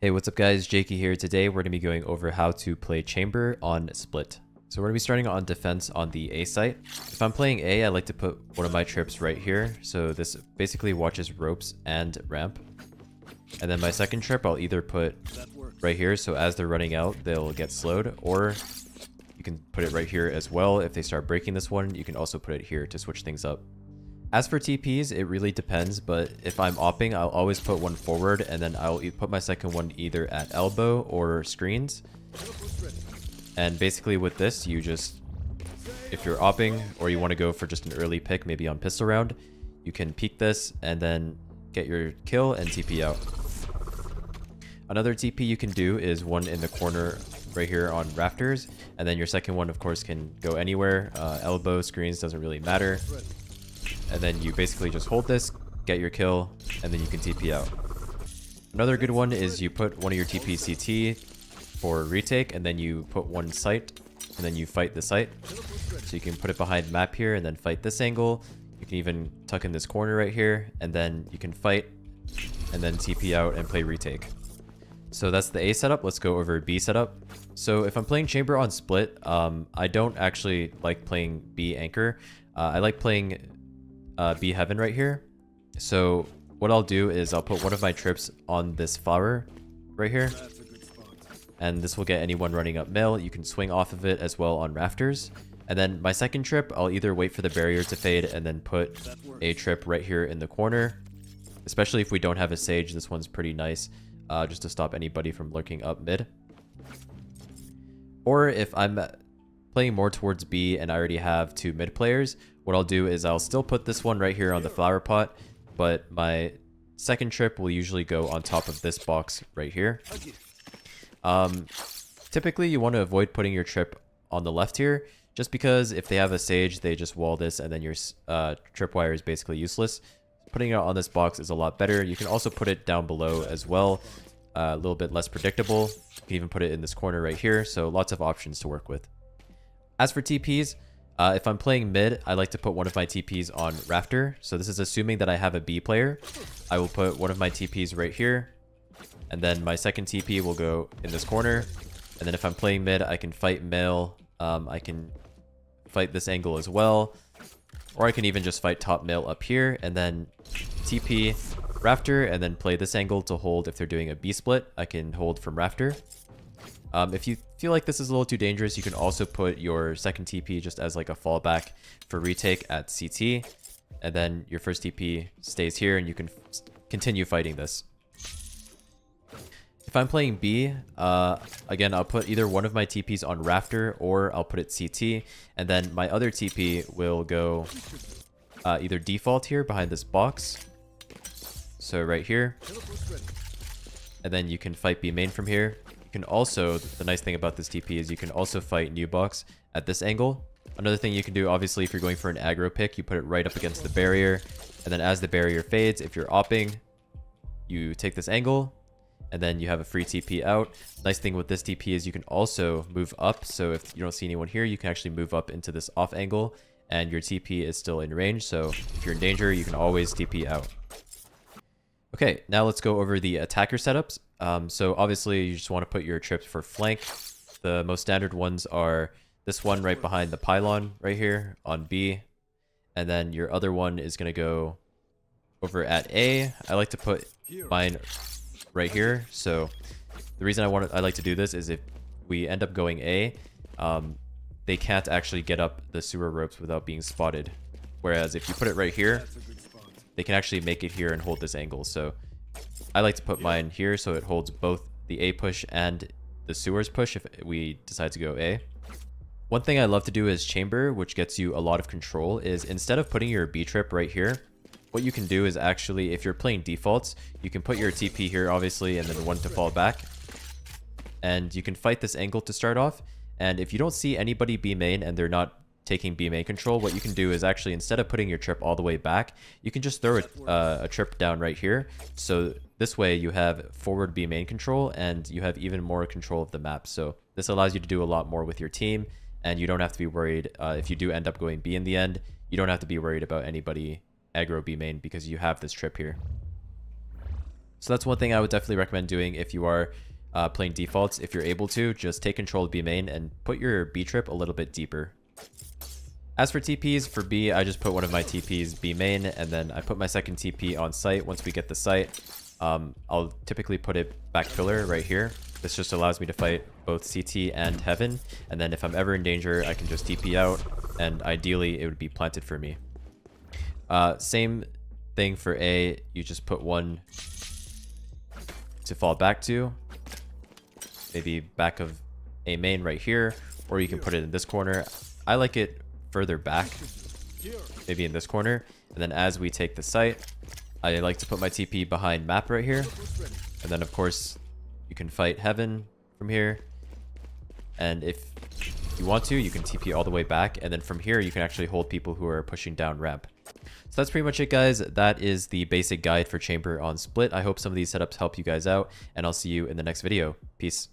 Hey, what's up guys? Jaeky here. Today we're going to be going over how to play chamber on split. So we're going to be starting on defense on the A site. If I'm playing A, I like to put one of my trips right here. So this basically watches ropes and ramp. And then my second trip I'll either put right here, so as they're running out they'll get slowed, or you can put it right here as well. If they start breaking this one, you can also put it here to switch things up. As for TPs, it really depends, but if I'm opping, I'll always put one forward, and then I'll put my second one either at elbow or screens. And basically with this, you just, if you're opping or you want to go for just an early pick, maybe on pistol round, you can peek this and then get your kill and TP out. Another TP you can do is one in the corner right here on rafters, and then your second one of course can go anywhere. Elbow, screens, doesn't really matter. And then you basically just hold this, get your kill, and then you can TP out. Another good one is you put one of your TP CT for retake, and then you put one site, and then you fight the site. So you can put it behind map here and then fight this angle. You can even tuck in this corner right here, and then you can fight, and then TP out and play retake. So that's the A setup. Let's go over B setup. So if I'm playing chamber on split, I don't actually like playing B anchor. I like playing B heaven right here. So what I'll do is I'll put one of my trips on this flower right here, and this will get anyone running up male. You can swing off of it as well on rafters. And then my second trip, I'll either wait for the barrier to fade and then put a trip right here in the corner. Especially if we don't have a sage, this one's pretty nice, just to stop anybody from lurking up mid. Or if I'm playing more towards B and I already have two mid players, what I'll do is I'll still put this one right here on the flower pot, but my second trip will usually go on top of this box right here. Typically you want to avoid putting your trip on the left here, just because if they have a sage, they just wall this and then your tripwire is basically useless. Putting it on this box is a lot better. You can also put it down below as well, a little bit less predictable. You can even put it in this corner right here, so lots of options to work with. As for TPs, if I'm playing mid, I like to put one of my TPs on rafter. So this is assuming that I have a B player. I will put one of my TPs right here, and then my second TP will go in this corner. And then if I'm playing mid, I can fight male. I can fight this angle as well, or I can even just fight top male up here and then TP rafter and then play this angle to hold. If they're doing a B split, I can hold from rafter. If you feel like this is a little too dangerous, you can also put your second TP just as like a fallback for retake at CT, and then your first TP stays here and you can continue fighting this. If I'm playing B, again, I'll put either one of my TPs on rafter or I'll put it CT, and then my other TP will go either default here behind this box, so right here, and then you can fight B main from here. You can also, the nice thing about this TP is you can also fight new box at this angle. Another thing you can do, obviously, if you're going for an aggro pick, you put it right up against the barrier, and then as the barrier fades, if you're opping, you take this angle, and then you have a free TP out. Nice thing with this TP is you can also move up, so if you don't see anyone here, you can actually move up into this off angle, and your TP is still in range, so if you're in danger, you can always TP out. Okay, now let's go over the attacker setups. So obviously you just want to put your trips for flank. The most standard ones are this one right behind the pylon right here on B, and then your other one is going to go over at A. I like to put mine right here. So the reason I like to do this is if we end up going A, they can't actually get up the sewer ropes without being spotted. Whereas if you put it right here, they can actually make it here and hold this angle. So I like to put mine here so it holds both the A push and the sewers push if we decide to go A. One thing I love to do is chamber, which gets you a lot of control, is instead of putting your B trip right here, what you can do is actually, if you're playing defaults, you can put your TP here obviously and then one to fall back. And you can fight this angle to start off. And if you don't see anybody B main and they're not taking B main control, what you can do is actually, instead of putting your trip all the way back, you can just throw a trip down right here. So this way you have forward B main control and you have even more control of the map. So this allows you to do a lot more with your team, and you don't have to be worried if you do end up going B in the end. You don't have to be worried about anybody aggro B main because you have this trip here. So that's one thing I would definitely recommend doing if you are playing defaults. If you're able to, just take control of B main and put your B trip a little bit deeper. As for TPs, for B, I just put one of my TPs B main, and then I put my second TP on site. Once we get the site, I'll typically put it back pillar right here. This just allows me to fight both CT and heaven, and then if I'm ever in danger, I can just TP out, and ideally it would be planted for me. Same thing for A, you just put one to fall back to, maybe back of A main right here, or you can put it in this corner. I like it further back, maybe in this corner, and then as we take the site, I like to put my TP behind map right here, and then of course you can fight heaven from here, and if you want to, you can TP all the way back, and then from here you can actually hold people who are pushing down ramp. So that's pretty much it, guys. That is the basic guide for chamber on split. I hope some of these setups help you guys out, and I'll see you in the next video. Peace.